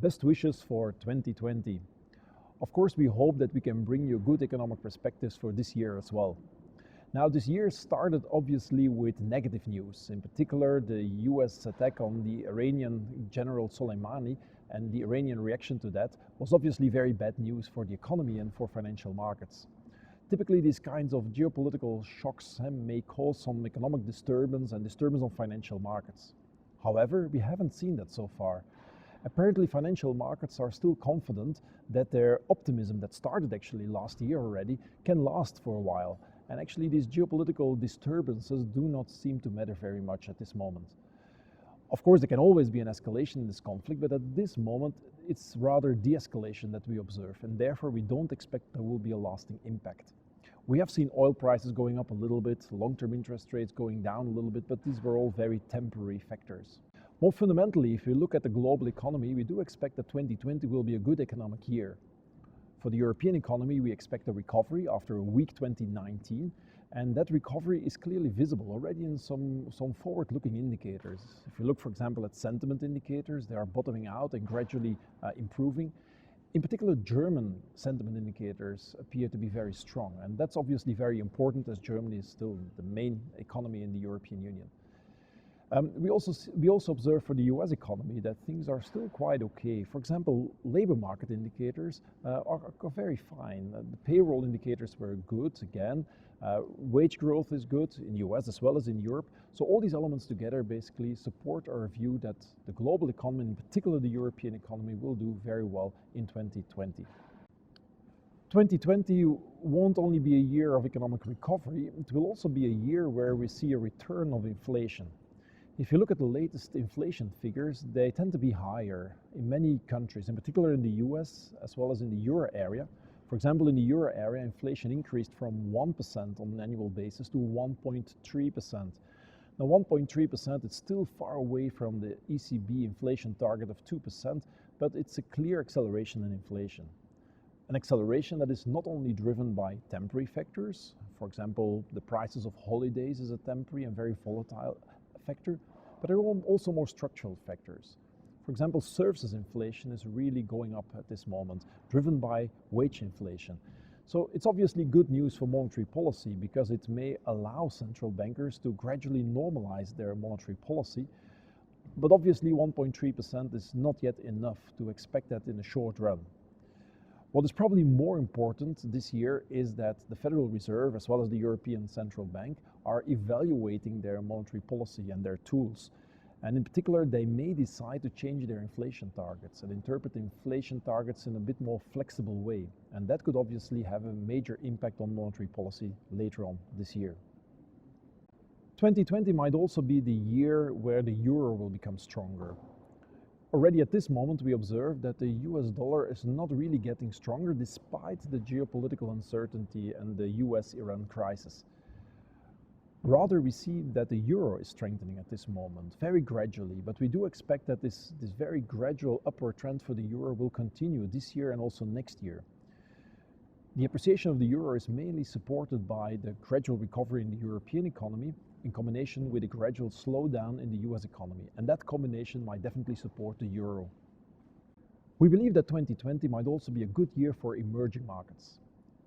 Best wishes for 2020. Of course, we hope that we can bring you good economic perspectives for this year as well. Now, this year started obviously with negative news. In particular, the US attack on the Iranian General Soleimani and the Iranian reaction to that was obviously very bad news for the economy and for financial markets. Typically, these kinds of geopolitical shocks may cause some economic disturbance and disturbance on financial markets. However, we haven't seen that so far. Apparently, financial markets are still confident that their optimism that started actually last year already can last for a while. And actually, these geopolitical disturbances do not seem to matter very much at this moment. Of course, there can always be an escalation in this conflict, but at this moment, it's rather de-escalation that we observe, and therefore we don't expect there will be a lasting impact. We have seen oil prices going up a little bit, long-term interest rates going down a little bit, but these were all very temporary factors. More fundamentally, if we look at the global economy, we do expect that 2020 will be a good economic year. For the European economy, we expect a recovery after a weak 2019, and that recovery is clearly visible already in some forward-looking indicators. If you look, for example, at sentiment indicators, they are bottoming out and gradually improving. In particular, German sentiment indicators appear to be very strong, and that's obviously very important as Germany is still the main economy in the European Union. We also observe for the US economy that things are still quite okay. For example, labor market indicators are very fine. The payroll indicators were good again. Wage growth is good in the US as well as in Europe. So all these elements together basically support our view that the global economy, in particular the European economy, will do very well in 2020. 2020 won't only be a year of economic recovery, it will also be a year where we see a return of inflation. If you look at the latest inflation figures, they tend to be higher in many countries, in particular in the US as well as in the euro area. For example, in the euro area, inflation increased from 1% on an annual basis to 1.3%. Now 1.3% is still far away from the ECB inflation target of 2%, but it's a clear acceleration in inflation. An acceleration that is not only driven by temporary factors, for example, the prices of holidays is a temporary and very volatile factor, but there are also more structural factors. For example, services inflation is really going up at this moment, driven by wage inflation. So it's obviously good news for monetary policy because it may allow central bankers to gradually normalize their monetary policy. But obviously 1.3% is not yet enough to expect that in the short run. What is probably more important this year is that the Federal Reserve as well as the European Central Bank are evaluating their monetary policy and their tools. And in particular, they may decide to change their inflation targets and interpret inflation targets in a bit more flexible way. And that could obviously have a major impact on monetary policy later on this year. 2020 might also be the year where the euro will become stronger. Already at this moment, we observe that the US dollar is not really getting stronger despite the geopolitical uncertainty and the US-Iran crisis. Rather, we see that the euro is strengthening at this moment, very gradually, but we do expect that this very gradual upward trend for the euro will continue this year and also next year. The appreciation of the euro is mainly supported by the gradual recovery in the European economy in combination with a gradual slowdown in the US economy, and that combination might definitely support the euro. We believe that 2020 might also be a good year for emerging markets.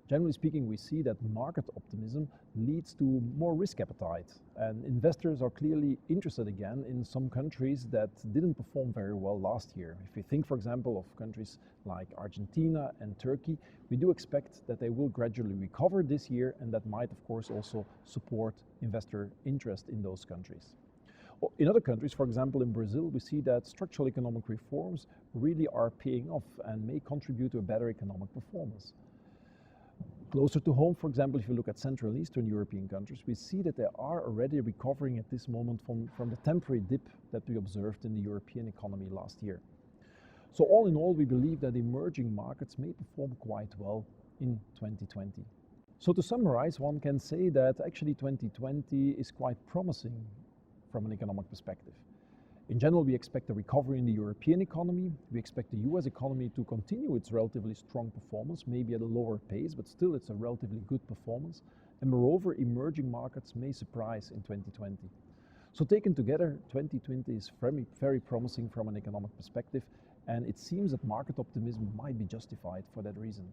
Generally speaking, we see that market optimism leads to more risk appetite, and investors are clearly interested again in some countries that didn't perform very well last year. If we think, for example, of countries like Argentina and Turkey, we do expect that they will gradually recover this year, and that might, of course, also support investor interest in those countries. In other countries, for example, in Brazil, we see that structural economic reforms really are paying off and may contribute to a better economic performance. Closer to home, for example, if you look at Central and Eastern European countries, we see that they are already recovering at this moment from the temporary dip that we observed in the European economy last year. So all in all, we believe that emerging markets may perform quite well in 2020. So to summarize, one can say that actually 2020 is quite promising from an economic perspective. In general, we expect a recovery in the European economy. We expect the US economy to continue its relatively strong performance, maybe at a lower pace, but still it's a relatively good performance. And moreover, emerging markets may surprise in 2020. So taken together, 2020 is very promising from an economic perspective, And it seems that market optimism might be justified for that reason.